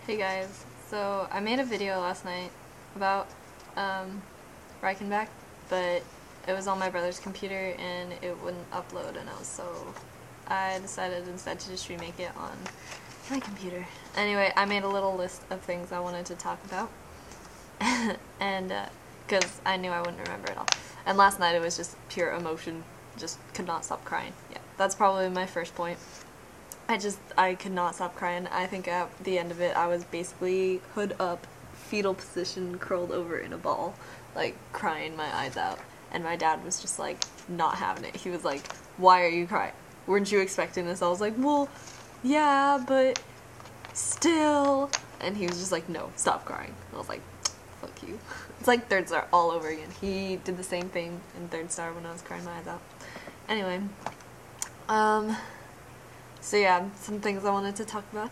Hey guys, so I made a video last night about Reichenbach, but it was on my brother's computer and it wouldn't upload, and I decided instead to just remake it on my computer. Anyway, I made a little list of things I wanted to talk about, and because I knew I wouldn't remember it all. And last night it was just pure emotion, just could not stop crying. Yeah, that's probably my first point. I could not stop crying. I think at the end of it, I was basically hood up, fetal position, curled over in a ball, like crying my eyes out. And my dad was just like not having it. He was like, "Why are you crying? Weren't you expecting this?" I was like, "Well, yeah, but still." And he was just like, "No, stop crying." I was like, "Fuck you." It's like Third Star all over again. He did the same thing in Third Star when I was crying my eyes out. Anyway, so yeah, some things I wanted to talk about.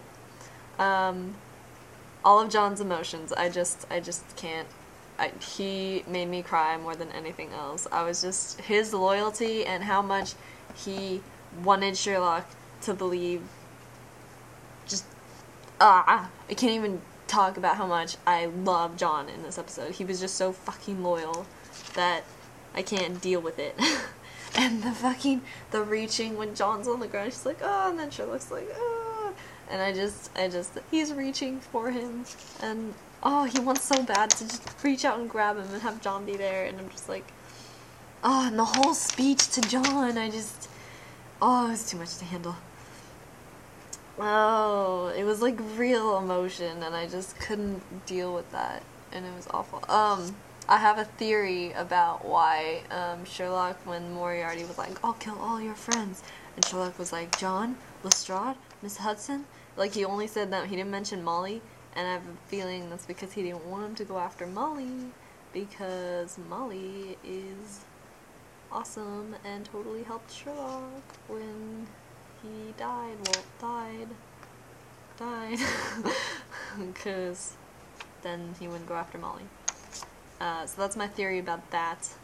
All of John's emotions, I just can't. He made me cry more than anything else. I was just, his loyalty and how much he wanted Sherlock to believe. I can't even talk about how much I love John in this episode. He was just so fucking loyal that I can't deal with it. And the reaching when John's on the ground, she's like, "Oh," and then Sherlock's like, "Oh," and he's reaching for him, and oh, he wants so bad to just reach out and grab him and have John be there, and I'm just like, oh, and the whole speech to John, it was too much to handle. Oh, it was like real emotion, and I just couldn't deal with that, and it was awful. I have a theory about why Sherlock, when Moriarty was like, "I'll kill all your friends," and Sherlock was like, "John, Lestrade, Miss Hudson," like he only said that, he didn't mention Molly, and I have a feeling that's because he didn't want him to go after Molly, because Molly is awesome and totally helped Sherlock when he died, because then he wouldn't go after Molly. So that's my theory about that.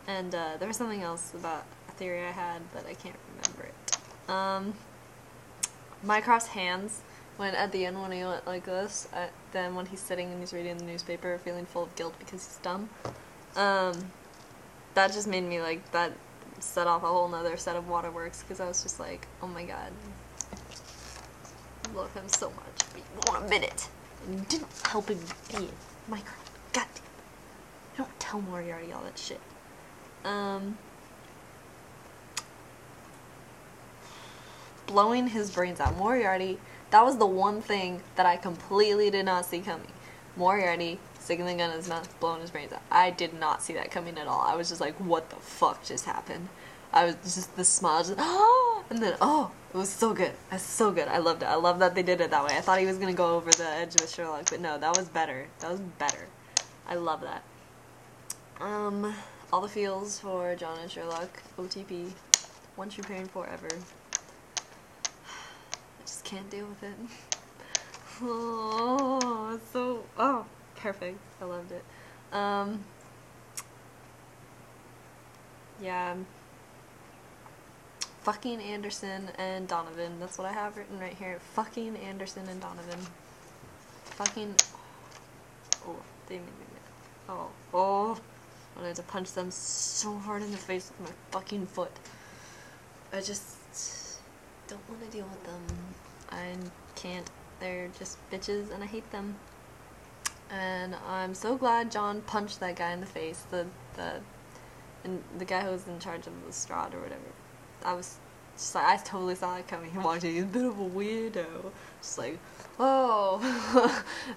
And there was something else about a theory I had, but I can't remember it. Mycroft's hands, when at the end when he went like this, then when he's sitting and he's reading the newspaper feeling full of guilt because he's dumb, that just made me like, that set off a whole nother set of waterworks, because I was just like, oh my god, I love him so much, but you won't admit it. And you didn't help him be it. Mycroft, goddamn. Don't tell Moriarty all that shit. Blowing his brains out. Moriarty, that was the one thing that I completely did not see coming. Moriarty sticking the gun in his mouth, blowing his brains out. I did not see that coming at all. I was just like, what the fuck just happened? I was just, the smile, just, oh! And then, oh! It was so good. It was so good. I loved it. I love that they did it that way. I thought he was gonna go over the edge with Sherlock, but no, that was better. That was better. I love that. All the feels for John and Sherlock, OTP, One True Pain Forever. I just can't deal with it. Oh, it's so, oh, perfect. I loved it. Yeah. Fucking Anderson and Donovan. That's what I have written right here. Fucking Anderson and Donovan. Fucking, oh, they made me mad. Oh. I wanted to punch them so hard in the face with my fucking foot. I just don't want to deal with them. I can't. They're just bitches and I hate them. And I'm so glad John punched that guy in the face. The guy who was in charge of the Lestrade or whatever. I totally saw it coming. He walked in, he's a bit of a weirdo. Just like, oh.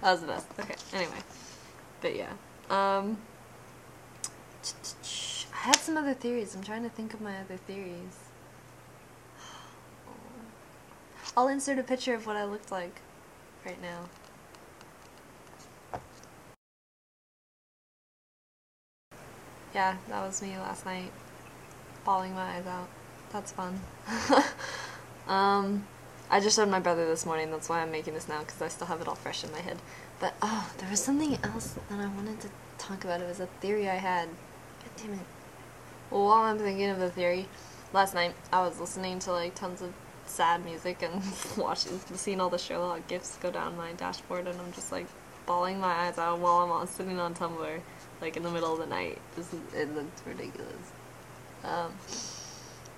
That was the best. Okay, anyway. But yeah. I had some other theories. I'm trying to think of my other theories. I'll insert a picture of what I looked like right now. Yeah, that was me last night, bawling my eyes out. That's fun. I just showed my brother this morning, that's why I'm making this now, because I still have it all fresh in my head. But, oh, there was something else that I wanted to talk about. It was a theory I had. God damn it. Well, while I'm thinking of the theory, last night I was listening to like tons of sad music and seeing all the Sherlock gifs go down my dashboard, and I'm just like bawling my eyes out while I'm sitting on Tumblr, like in the middle of the night. It looks ridiculous.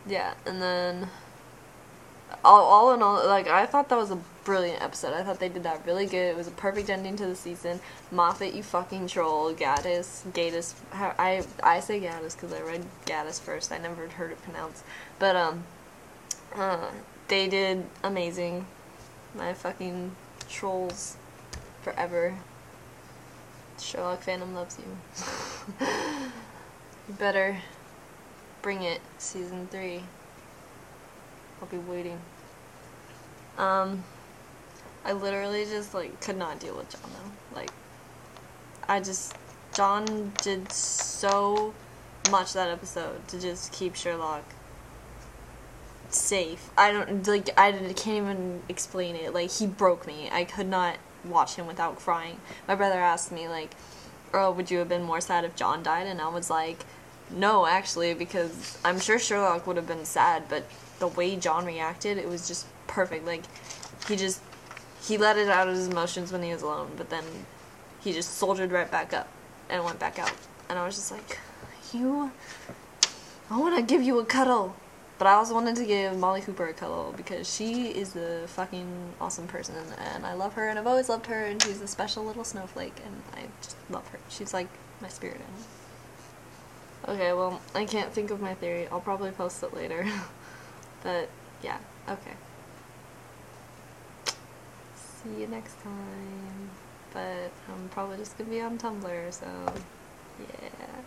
Yeah, and then all in all, like, I thought that was a brilliant episode. I thought they did that really good. It was a perfect ending to the season. Moffat, you fucking troll. Gaddis, I say Gaddis because I read Gaddis first. I never heard it pronounced. But, they did amazing. My fucking trolls forever. Sherlock fandom loves you. You better bring it, season 3. I'll be waiting. I literally just, like, could not deal with John, though. Like, John did so much that episode to just keep Sherlock safe. I can't even explain it. Like, he broke me. I could not watch him without crying. My brother asked me, like, oh, would you have been more sad if John died? And I was like, no, actually, because I'm sure Sherlock would have been sad, but the way John reacted, it was just perfect. Like, he let it out of his emotions when he was alone, but then he just soldiered right back up and went back out. And I was just like, I want to give you a cuddle. But I also wanted to give Molly Cooper a cuddle because she is a fucking awesome person, and I love her, and I've always loved her, and she's a special little snowflake, and I just love her. She's like my spirit animal. Okay, well, I can't think of my theory. I'll probably post it later. But, yeah, okay. See you next time. But I'm probably just gonna be on Tumblr, so, yeah.